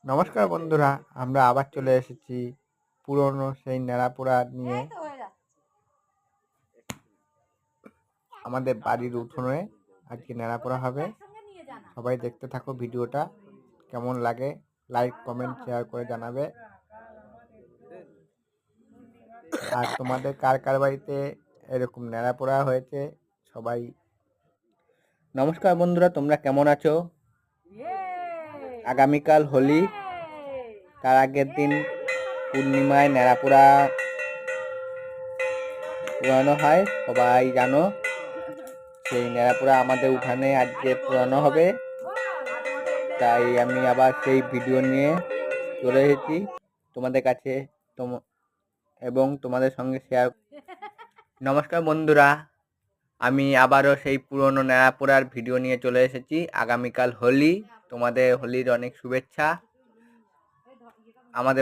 নমস্কার বন্ধুরা, আমরা আবার চলে এসেছি পুরনো সেই ন্যাড়াপোড়া নিয়ে। আমাদের বাড়ির উঠোনে আজকে ন্যাড়াপোড়া হবে। সবাই দেখতে থাকো ভিডিওটা, কেমন লাগে লাইক কমেন্ট শেয়ার করে জানাবে। আর তোমাদের কার কার বাড়িতে এরকম ন্যাড়াপোড়া হয়েছে সবাই। নমস্কার বন্ধুরা, তোমরা কেমন আছো? আগামীকাল হোলি, তার আগের দিন পূর্ণিমায় ন্যাড়াপোড়া পোড়ানো হয়, সবাই জানো। সেই ন্যাড়াপোড়া আমাদের উঠানে আজকে পোড়ানো হবে, তাই আমি আবার সেই ভিডিও নিয়ে চলে এসেছি তোমাদের কাছে এবং তোমাদের সঙ্গে শেয়ার। নমস্কার বন্ধুরা, আমি আবারও সেই পুরনো ন্যাড়াপোড়ার ভিডিও নিয়ে চলে এসেছি। আগামীকাল হোলি, তোমাদের হোলির অনেক শুভেচ্ছা। আমাদের